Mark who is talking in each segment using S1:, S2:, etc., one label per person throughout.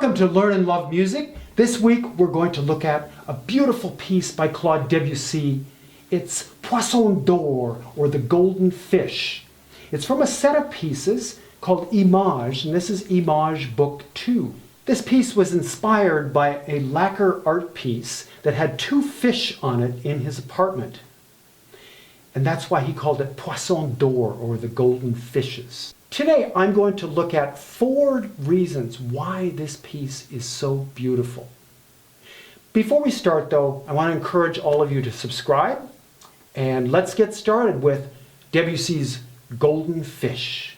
S1: Welcome to Learn and Love Music. This week we're going to look at a beautiful piece by Claude Debussy. It's Poisson d'Or, or the Golden Fish. It's from a set of pieces called Images, and this is Image Book 2. This piece was inspired by a lacquer art piece that had two fish on it in his apartment. And that's why he called it Poisson d'Or, or the Golden Fishes. Today I'm going to look at 4 reasons why this piece is so beautiful. Before we start though, I want to encourage all of you to subscribe, and let's get started with Debussy's Golden Fish.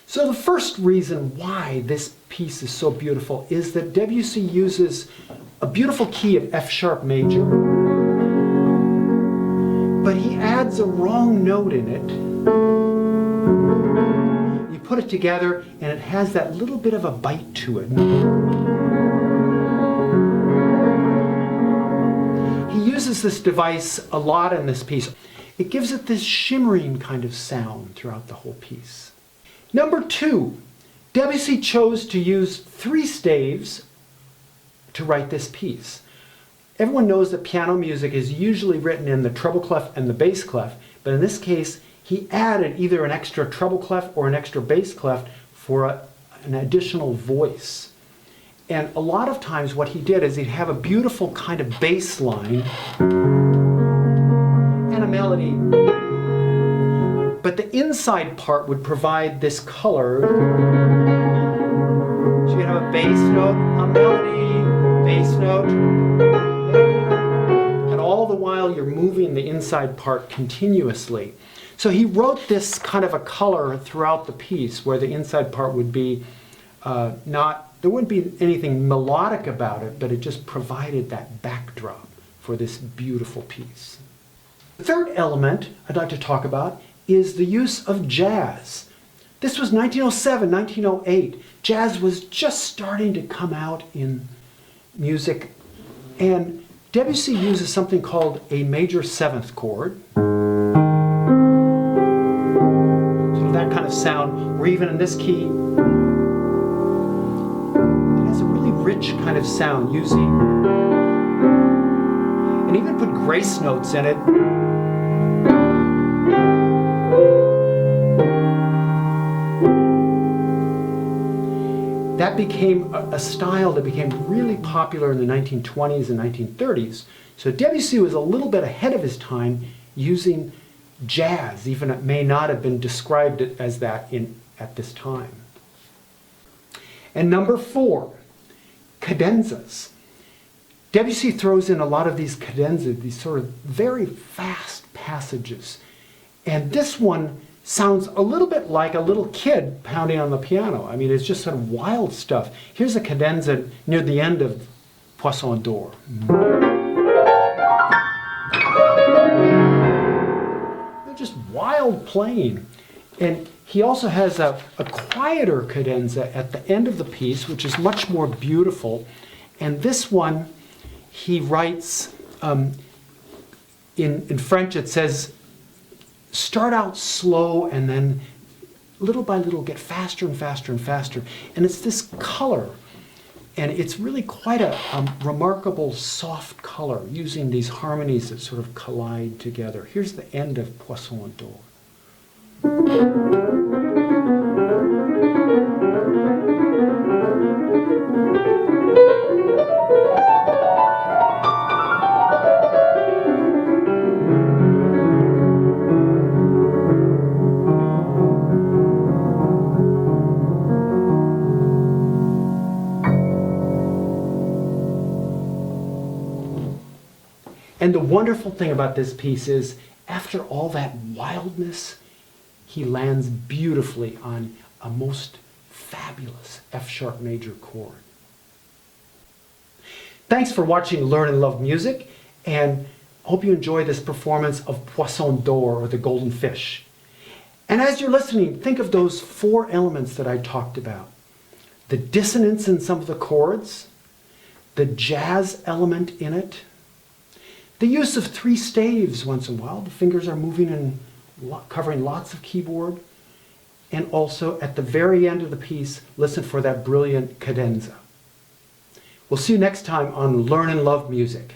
S1: So the first reason why this piece is so beautiful is that Debussy uses a beautiful key of F sharp major, but he adds a wrong note in it. You put it together and it has that little bit of a bite to it. He uses this device a lot in this piece. It gives it this shimmering kind of sound throughout the whole piece. Number 2, Debussy chose to use 3 staves to write this piece. Everyone knows that piano music is usually written in the treble clef and the bass clef, but in this case he added either an extra treble clef or an extra bass clef for an additional voice. And a lot of times what he did is he'd have a beautiful kind of bass line and a melody, but the inside part would provide this color. So you'd have a bass note, a melody, bass note, and all the while you're moving the inside part continuously. So he wrote this kind of a color throughout the piece where the inside part would be there wouldn't be anything melodic about it, but it just provided that backdrop for this beautiful piece. The third element I'd like to talk about is the use of jazz. This was 1907, 1908. Jazz was just starting to come out in music, and Debussy uses something called a major 7th chord. That kind of sound, or even in this key, it has a really rich kind of sound using, and even put grace notes in it. That became a style that became really popular in the 1920s and 1930s. So Debussy was a little bit ahead of his time using jazz, even it may not have been described as that at this time. And number 4, cadenzas. Debussy throws in a lot of these cadenzas, these sort of very fast passages. And this one sounds a little bit like a little kid pounding on the piano. I mean, it's just sort of wild stuff. Here's a cadenza near the end of Poisson d'Or. Just wild playing. And he also has a quieter cadenza at the end of the piece, which is much more beautiful. And this one he writes in French. It says, start out slow and then little by little get faster and faster and faster. And it's this color, and it's really quite a remarkable soft color, using these harmonies that sort of collide together. Here's the end of Poisson d'Or. And the wonderful thing about this piece is, after all that wildness, he lands beautifully on a most fabulous F sharp major chord. Thanks for watching Learn and Love Music, and hope you enjoy this performance of Poisson d'Or, or the Golden Fish. And as you're listening, think of those 4 elements that I talked about. The dissonance in some of the chords, the jazz element in it, the use of 3 staves once in a while. The fingers are moving and covering lots of keyboard. And also at the very end of the piece, listen for that brilliant cadenza. We'll see you next time on Learn and Love Music.